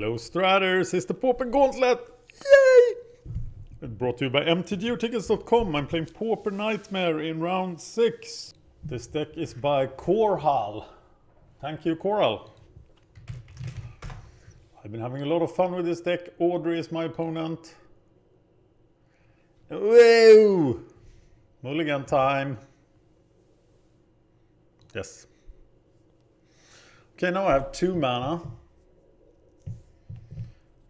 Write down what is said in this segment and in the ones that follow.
Hello Straters, it's the Pauper Gauntlet! Yay! Brought to you by mtgotickets.com. I'm playing Pauper Nightmare in round 6. This deck is by Coral. Thank you, Coral. I've been having a lot of fun with this deck. Audrey is my opponent. Whoa! Mulligan time. Yes. Okay, now I have 2 mana.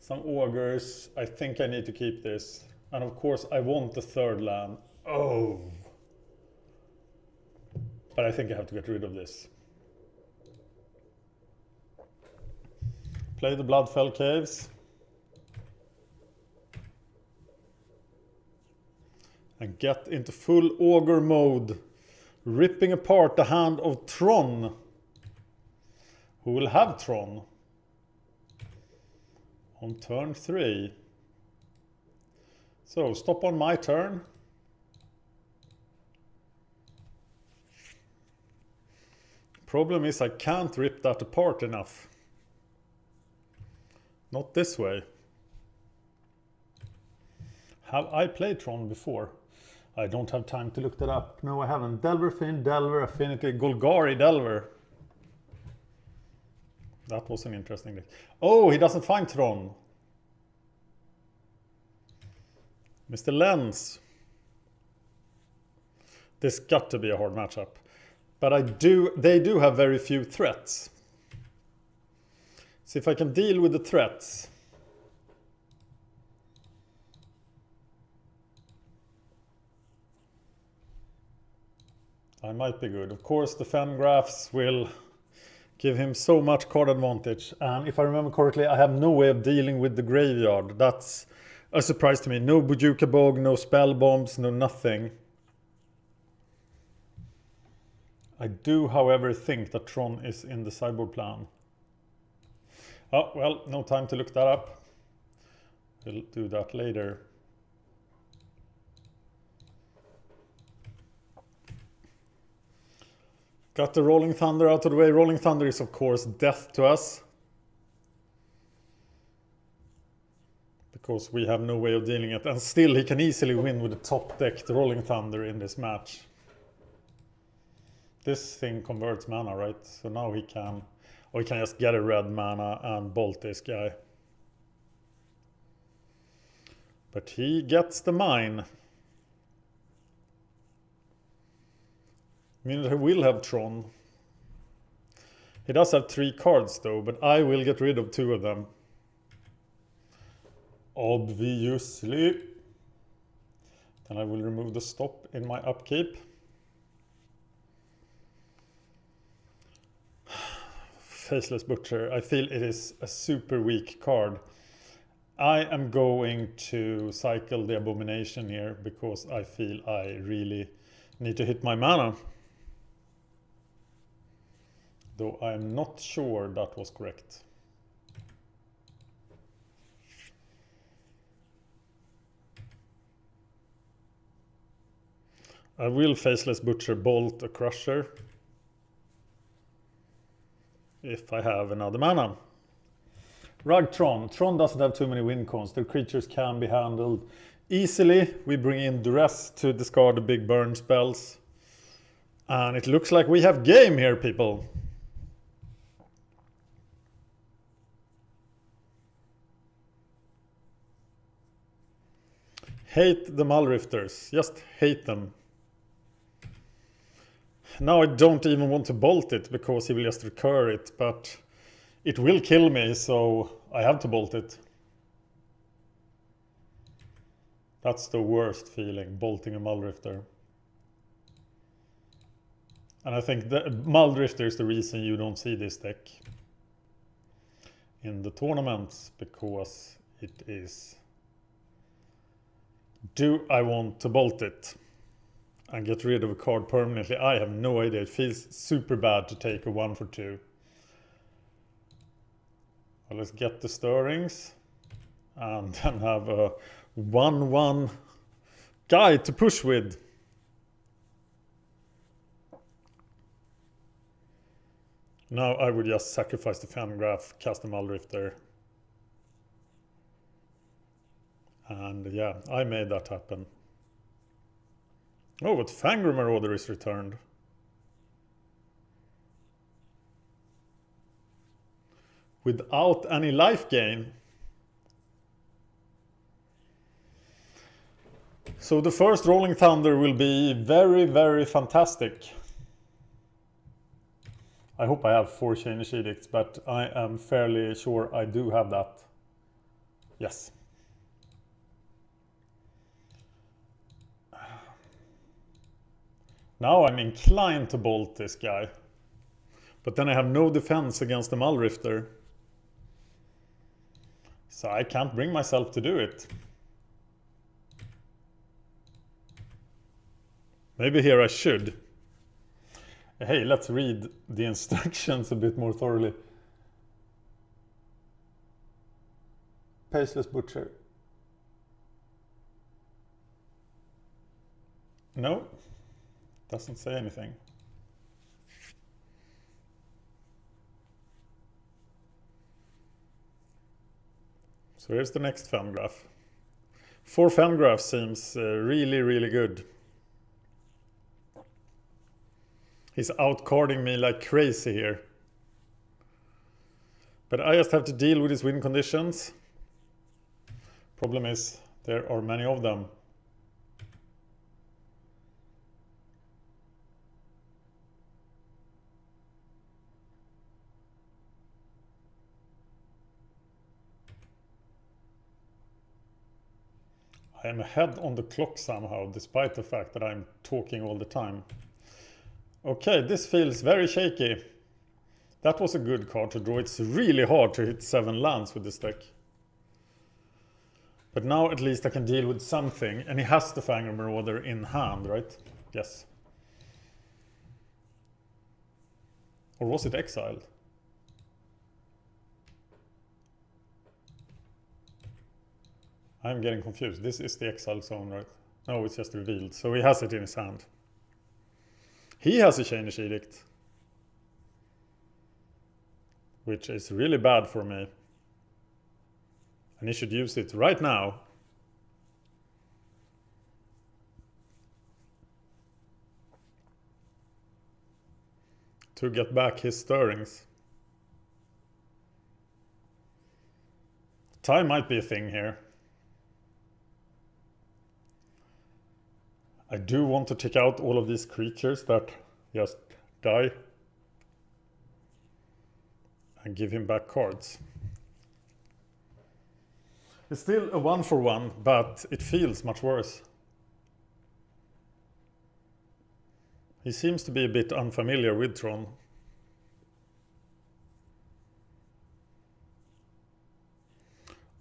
Some Augurs. I think I need to keep this. And of course I want the 3rd land. Oh! But I think I have to get rid of this. Play the Bloodfell Caves. And get into full Augur mode. Ripping apart the hand of Tron. Who will have Tron on turn 3. So stop on my turn. Problem is I can't rip that apart enough. Not this way. Have I played Tron before? I don't have time to look that up. No, I haven't. Delver, Finn, Delver, Affinity, Golgari, Delver. That was an interesting deck. Oh, he doesn't find Tron. Mr. Lenz. This got to be a hard matchup. But they do have very few threats. See if I can deal with the threats. I might be good. Of course, the Fangraphs will give him so much card advantage. And if I remember correctly, I have no way of dealing with the graveyard. That's a surprise to me. No Bojuka Bog, no Spell Bombs, no nothing. I do, however, think that Tron is in the sideboard plan. Oh, well, no time to look that up. We'll do that later. Got the Rolling Thunder out of the way. Rolling Thunder is, of course, death to us. Because we have no way of dealing it. And still, he can easily win with the top deck, the Rolling Thunder, in this match. This thing converts mana, right? So now he can... Or he can just get a red mana and bolt this guy. But he gets the mine. Meaning he will have Tron. He does have 3 cards though, but I will get rid of 2 of them. Obviously. Then I will remove the stop in my upkeep. Faceless Butcher. I feel it is a super weak card. I am going to cycle the Abomination here because I feel I really need to hit my mana. Though I'm not sure that was correct. I will Faceless Butcher bolt a Crusher. If I have another mana. Tron. Tron doesn't have too many win cons. The creatures can be handled easily. We bring in Duress to discard the big burn spells. And it looks like we have game here, people. Hate the Mulrifters. Just hate them. Now I don't even want to bolt it because he will just recur it, but it will kill me, so I have to bolt it. That's the worst feeling, bolting a Muldrifter. And I think the Muldrifter is the reason you don't see this deck in the tournaments, because it is... Do I want to bolt it and get rid of a card permanently? I have no idea. It feels super bad to take a 1 for 2. Well, let's get the Stirrings and then have a 1/1 guy to push with. Now I would just sacrifice the Fangraph, cast the Muldrifter, And yeah, I made that happen. Oh, but Fangor Marauder is returned. Without any life gain. So the first Rolling Thunder will be very, very fantastic. I hope I have 4 Chainish Edicts, but I am fairly sure I do have that. Yes. Now I'm inclined to bolt this guy. But then I have no defense against the Muldrifter. So I can't bring myself to do it. Maybe here I should. Hey, let's read the instructions a bit more thoroughly. Paceless Butcher. No, doesn't say anything. So here's the next Femgraph. 4 Femgraphs seems really, really good. He's outcarding me like crazy here. But I just have to deal with his win conditions. Problem is, there are many of them. I am ahead on the clock somehow, despite the fact that I'm talking all the time. Okay, this feels very shaky. That was a good card to draw. It's really hard to hit 7 lands with this deck. But now at least I can deal with something. And he has the Fangor Marauder in hand, right? Yes. Or was it exiled? I'm getting confused. This is the exile zone, right? No, it's just revealed. So he has it in his hand. He has a Chainish Edict, which is really bad for me. And he should use it right now. To get back his stirrings. Time might be a thing here. I do want to take out all of these creatures that just die and give him back cards. It's still a 1-for-1, but it feels much worse. He seems to be a bit unfamiliar with Tron.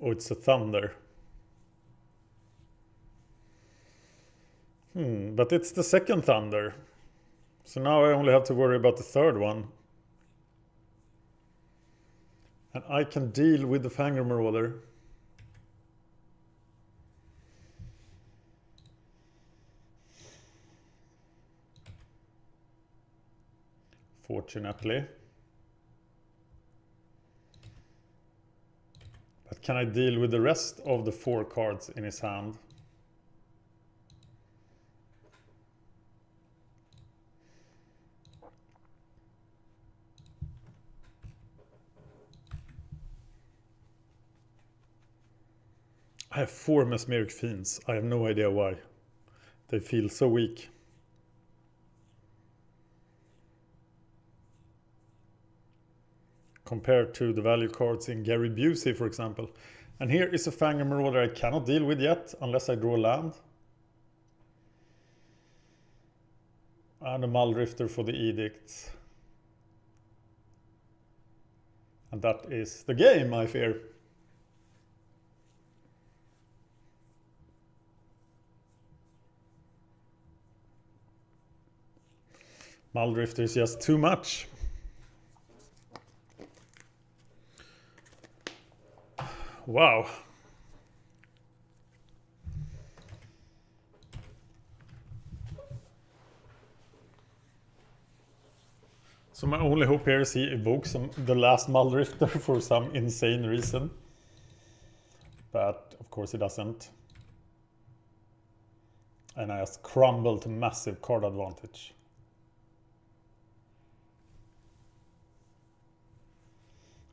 Oh, it's a Thunder. But it's the second Thunder. So now I only have to worry about the third one. And I can deal with the Fangor Marauder. Fortunately. But can I deal with the rest of the 4 cards in his hand? I have 4 Mesmeric Fiends. I have no idea why. They feel so weak. Compared to the value cards in Gary Busey, for example. And here is a Fangor Marauder I cannot deal with yet, unless I draw land. And a Muldrifter for the Edicts. And that is the game, I fear. Muldrifter is just too much. Wow. So my only hope here is he evokes the last Muldrifter for some insane reason. but of course he doesn't. And I just crumble to massive card advantage.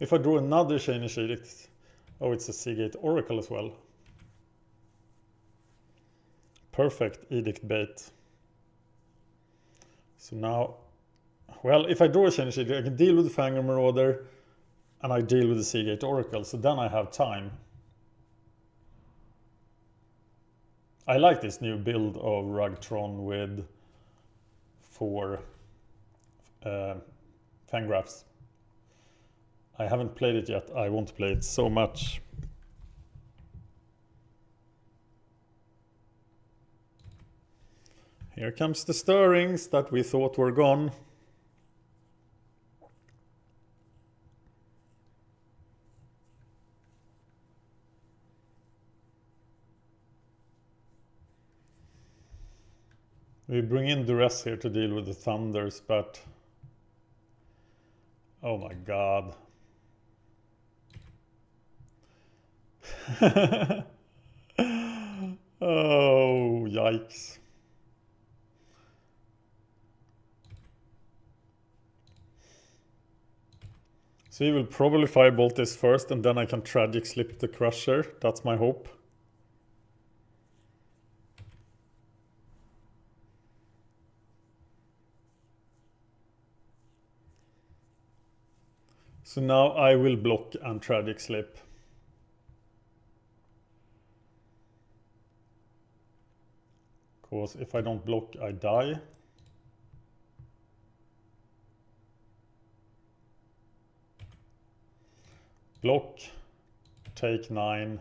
If I draw another Shinish Edict, oh, it's a Seagate Oracle as well. Perfect Edict bait. So now, well, if I draw a Shinish Edict, I can deal with the Fangor Marauder, and I deal with the Seagate Oracle, so then I have time. I like this new build of Tron with 4 Fangraphs. I haven't played it yet. I want to play it so much. Here comes the stirrings that we thought were gone. We bring in Duress here to deal with the Thunders, but oh my god. Oh, yikes. So he will probably firebolt this first, and then I can tragic slip the Crusher. That's my hope. So now I will block and tragic slip. Because if I don't block, I die. Block, take 9.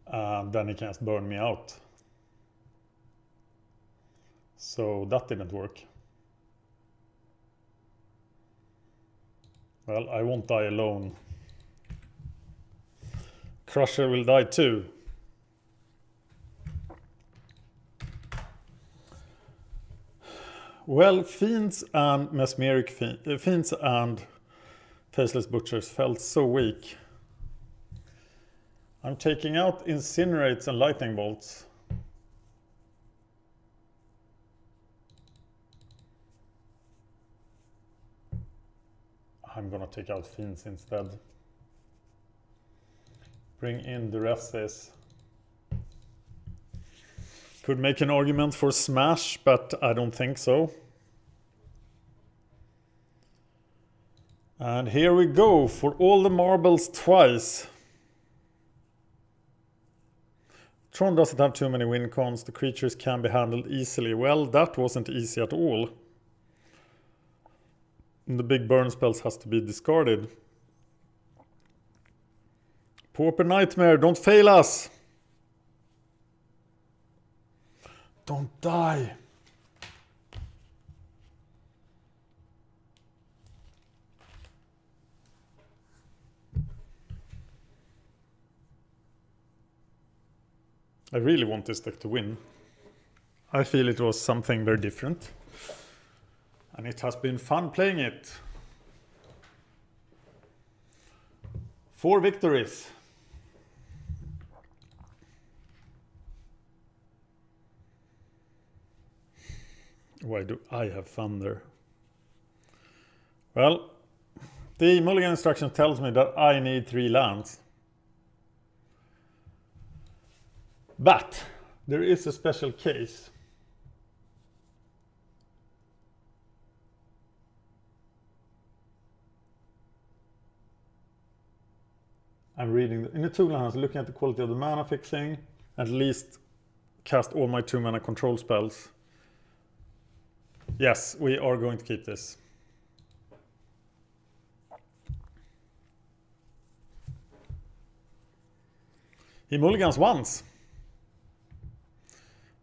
And then he can just burn me out. So that didn't work. Well, I won't die alone. Crusher will die too. Well, Fiends and Mesmeric Fiends and Faceless Butchers felt so weak. I'm taking out Incinerates and Lightning Bolts. I'm gonna take out Fiends instead. Bring in the Resses. Could make an argument for Smash, but I don't think so. And here we go for all the marbles twice. Tron doesn't have too many win cons. The creatures can be handled easily. Well, that wasn't easy at all. And the big burn spells has to be discarded. Pauper Nightmare, don't fail us! Don't die! I really want this deck to win. I feel it was something very different. And it has been fun playing it. 4 victories. Why do I have fun there? Well, the mulligan instruction tells me that I need 3 lands. But there is a special case. I'm reading in the 2 lands, looking at the quality of the mana fixing, at least cast all my 2 mana control spells. Yes, we are going to keep this. He mulligans once.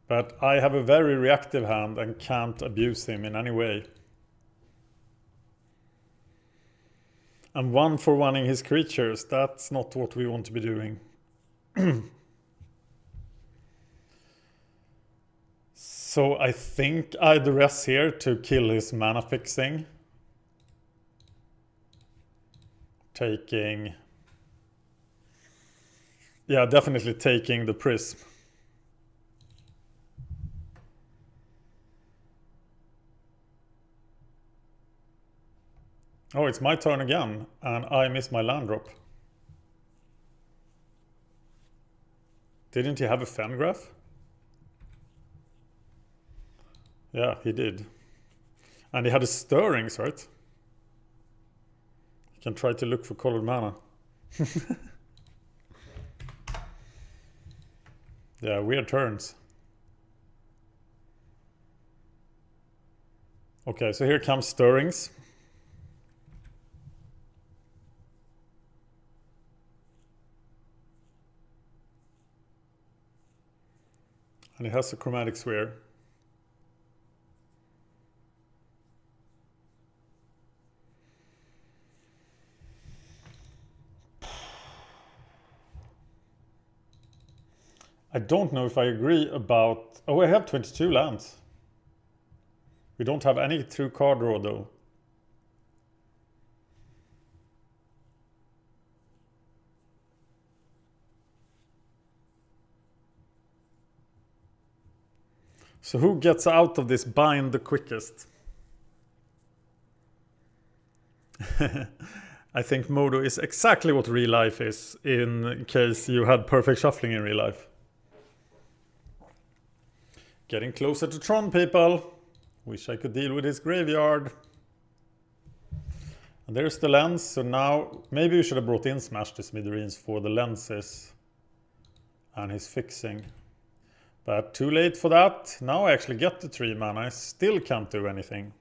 But I have a very reactive hand and can't abuse him in any way. And 1-for-1ing his creatures, that's not what we want to be doing. So I think I duress here to kill his mana fixing. taking... Yeah, definitely taking the prism. Oh, it's my turn again, and I miss my land drop. Didn't he have a Fengraph? Yeah, he did. And he had a Stirrings, right? You can try to look for colored mana. Yeah, weird turns. Okay, so here comes Stirrings. And he has a Chromatic Sphere. I don't know if I agree about... Oh, I have 22 lands. We don't have any true card draw though. So who gets out of this bind the quickest? I think Modo is exactly what real life is, in case you had perfect shuffling in real life. Getting closer to Tron, people. Wish I could deal with his graveyard. And there's the lens. So now maybe we should have brought in Smash the Smithereens for the lenses and his fixing. But too late for that. Now I actually get the 3 mana. I still can't do anything.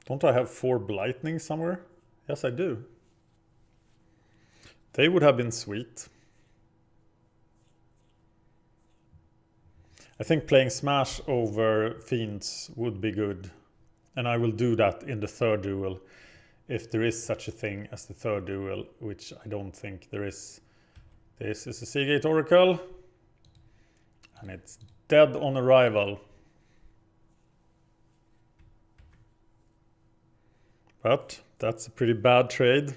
Don't I have 4 Blightning somewhere? Yes, I do. They would have been sweet. I think playing Smash over Fiends would be good. And I will do that in the third duel. If there is such a thing as the third duel, which I don't think there is. This is a Seagate Oracle. And it's dead on arrival. But that's a pretty bad trade.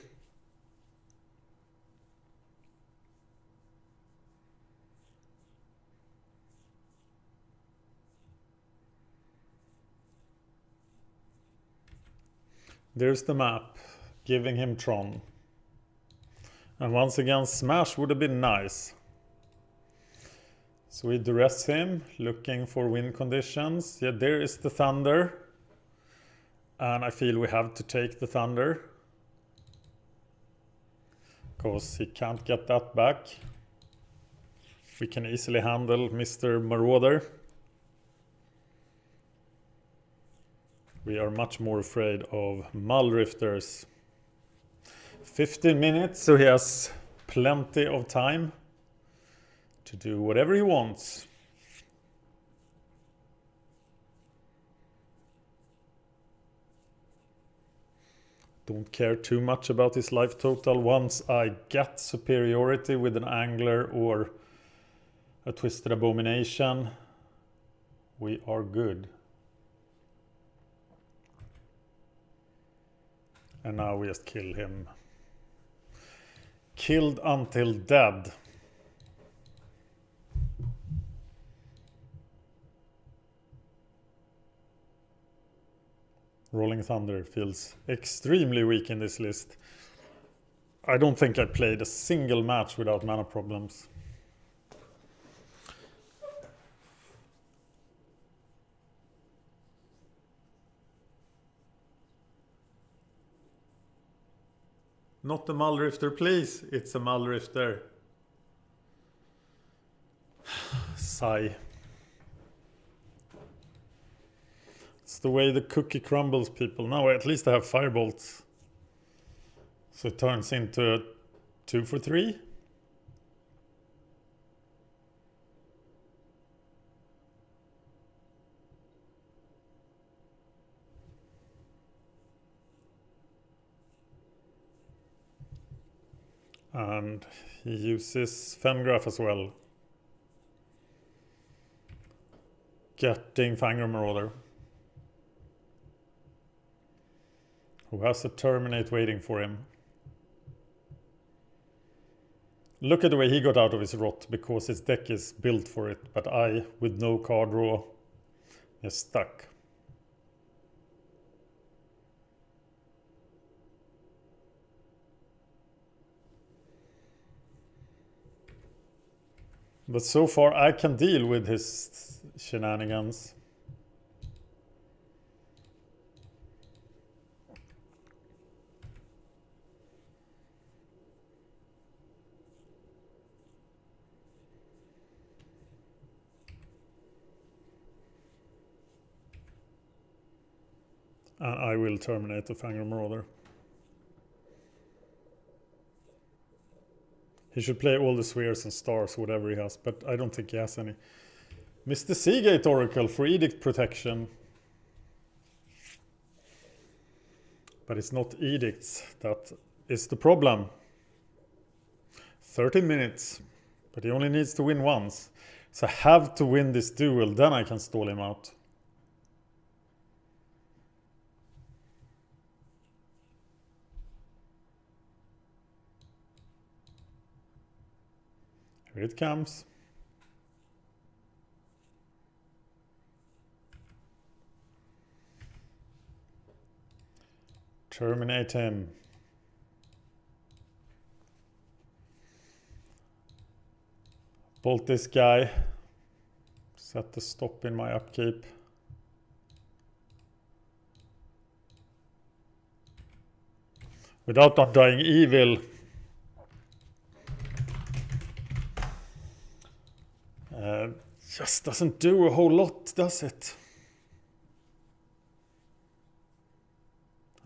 There's the map, giving him Tron. And once again, Smash would have been nice. So we duress him, looking for win conditions. Yeah, there is the Thunder. And I feel we have to take the Thunder. Because he can't get that back. We can easily handle Mr. Marauder. We are much more afraid of Muldrifters. 15 minutes, so he has plenty of time to do whatever he wants. Don't care too much about his life total. Once I get superiority with an Angler or a Twisted Abomination, we are good. And now we just kill him. Killed until dead. Rolling Thunder feels extremely weak in this list. I don't think I played a single match without mana problems. Not a Muldrifter, please. It's a Muldrifter. Sigh. It's the way the cookie crumbles, people. Now at least I have Firebolts. So it turns into a 2 for 3. And he uses Fengraph as well. getting Fangor Marauder, who has a Terminate waiting for him. Look at the way he got out of his rot, because his deck is built for it, but I, with no card draw, is stuck. But so far I can deal with his shenanigans. And I will terminate the Fangor Marauder. He should play all the spheres and stars, whatever he has, but I don't think he has any. Mr. Seagate Oracle for Edict Protection. But it's not edicts that is the problem. 13 minutes, but he only needs to win once. So I have to win this duel, then I can stall him out. Here it comes. Terminate him. Bolt this guy. Set the stop in my upkeep. Without Undying Evil. Just doesn't do a whole lot, does it?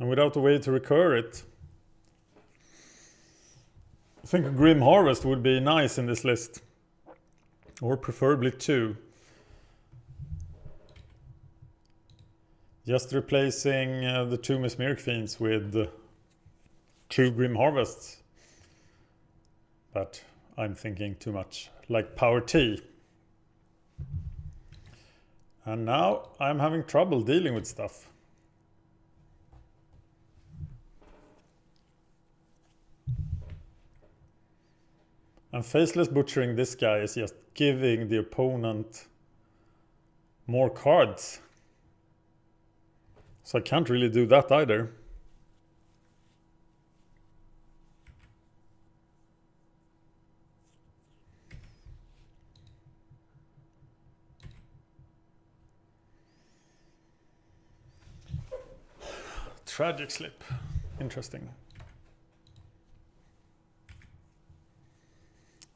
And without a way to recur it. I think a Grim Harvest would be nice in this list. Or preferably two. Just replacing the two Mesmeric Fiends with two Grim Harvests. But I'm thinking too much. Like Power T. And now I'm having trouble dealing with stuff. And Faceless Butchering this guy is just giving the opponent more cards. So I can't really do that either. Tragic Slip. Interesting.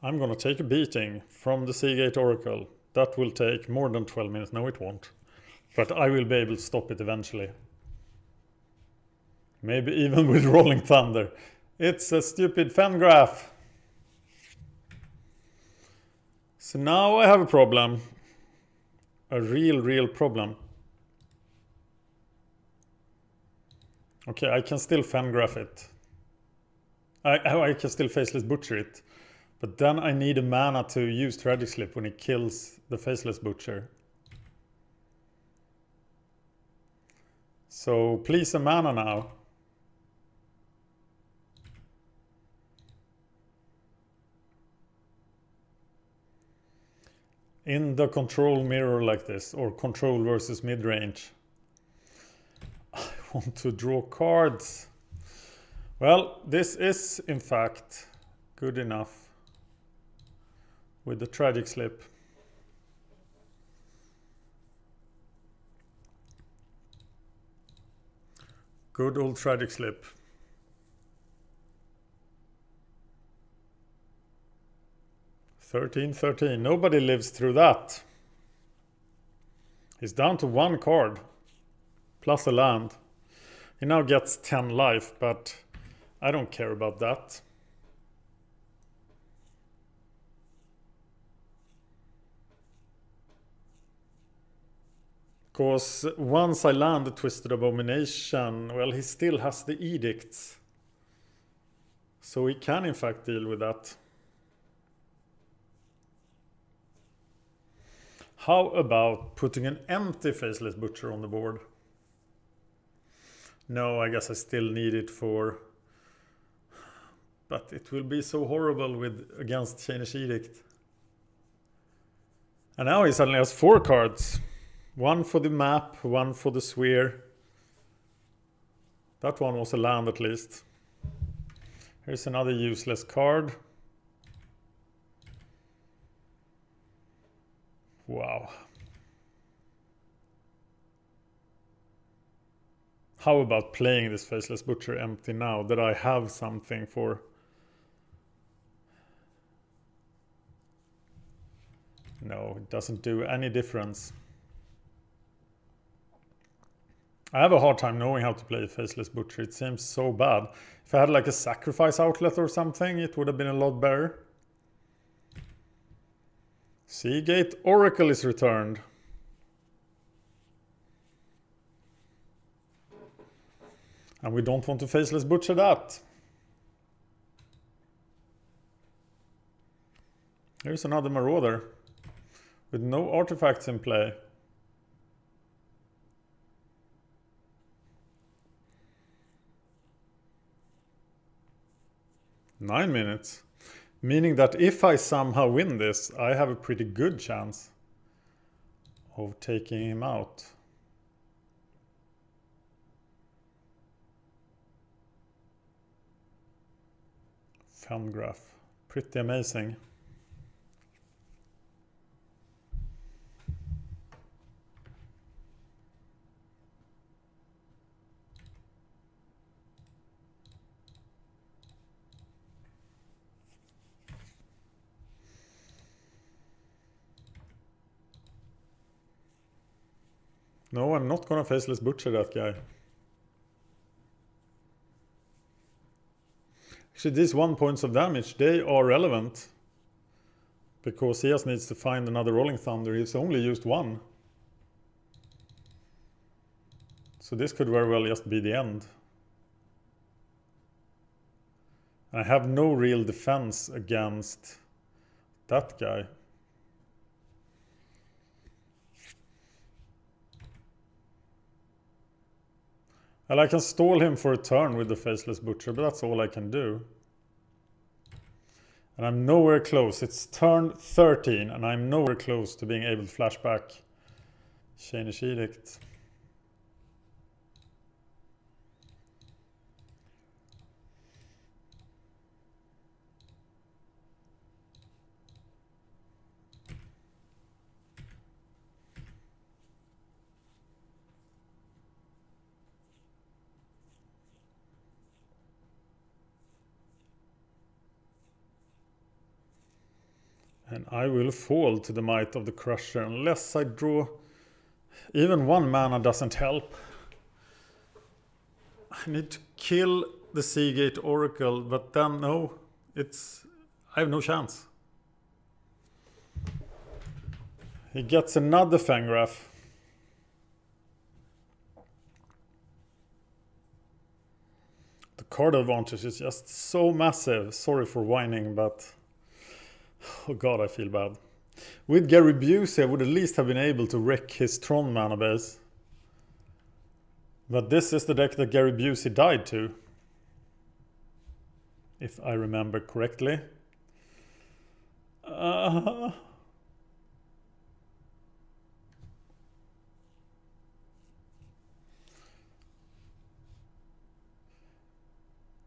I'm gonna take a beating from the Seagate Oracle. That will take more than 12 minutes. No, it won't. But I will be able to stop it eventually. Maybe even with Rolling Thunder. It's a stupid Fangraph. So now I have a problem. A real problem. Okay, I can still Fangraph it. I can still Faceless Butcher it. But then I need a mana to use Tragic Slip when it kills the Faceless Butcher. So please a mana now. In the control mirror like this, or control versus mid-range. I want to draw cards. Well, this is in fact good enough. With the Tragic Slip. Good old Tragic Slip. 13-13. Nobody lives through that. He's down to one card. Plus a land. He now gets 10 life, but I don't care about that. Because once I land the Twisted Abomination, well, he still has the edicts. So he can in fact deal with that. How about putting an empty Faceless Butcher on the board? No, I guess I still need it for... But it will be so horrible with against Chainish Edict. And now he suddenly has 4 cards. 1 for the map, 1 for the sphere. That one was a land at least. Here's another useless card. Wow. How about playing this Faceless Butcher empty now that I have something for... No, it doesn't do any difference. I have a hard time knowing how to play Faceless Butcher. It seems so bad. If I had like a sacrifice outlet or something, it would have been a lot better. Seagate Oracle is returned. And we don't want to Faceless Butcher that. Here's another Marauder with no artifacts in play. Nine minutes. Meaning that if I somehow win this, I have a pretty good chance of taking him out. Fangraph. Pretty amazing. No, I'm not gonna Faceless Butcher that guy. Actually, these 1 points of damage, they are relevant. Because he just needs to find another Rolling Thunder. He's only used 1. So this could very well just be the end. I have no real defense against that guy. Well, I can stall him for a turn with the Faceless Butcher, but that's all I can do. And I'm nowhere close. It's turn 13, and I'm nowhere close to being able to flashback Chainish Edict. And I will fall to the might of the Crusher unless I draw... Even 1 mana doesn't help. I need to kill the Seagate Oracle, but then no, I have no chance. He gets another Fangraph. The card advantage is just so massive. Sorry for whining, but... Oh god, I feel bad. With Gary Busey, I would at least have been able to wreck his Tron mana base. But this is the deck that Gary Busey died to. If I remember correctly.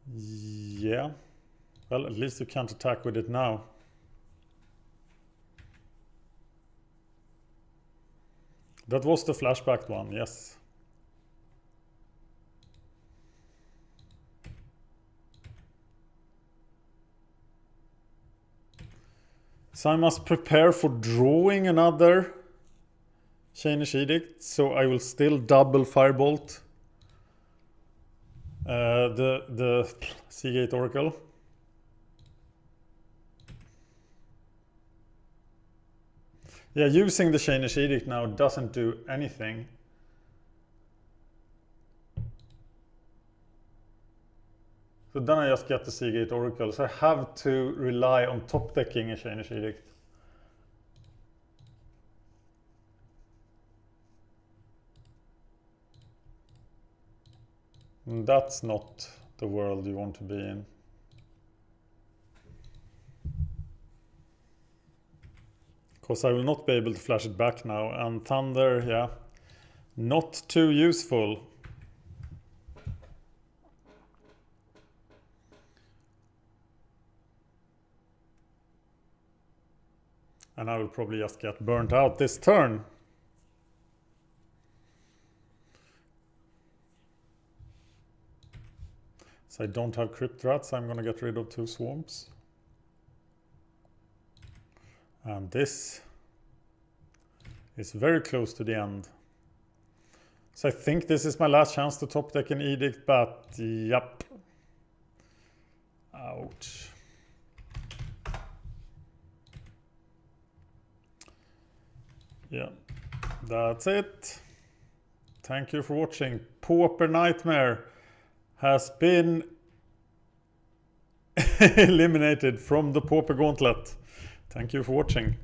Yeah. Well, at least you can't attack with it now. That was the flashback one, yes. So I must prepare for drawing another Chainish Edict, so I will still double Firebolt the Seagate Oracle. Yeah, using the Chainish Edict now doesn't do anything. So then I just get the Seagate Oracle. So I have to rely on top decking a Chainish Edict. That's not the world you want to be in. Because I will not be able to flash it back now, and Thunder, yeah, not too useful. And I will probably just get burnt out this turn. So I don't have Crypt Rats, I'm gonna get rid of 2 Swamps. And this is very close to the end. So I think this is my last chance to top deck an Edict, but yep. Ouch. Yeah, that's it. Thank you for watching. Pauper Nightmare has been eliminated from the Pauper Gauntlet. Thank you for watching.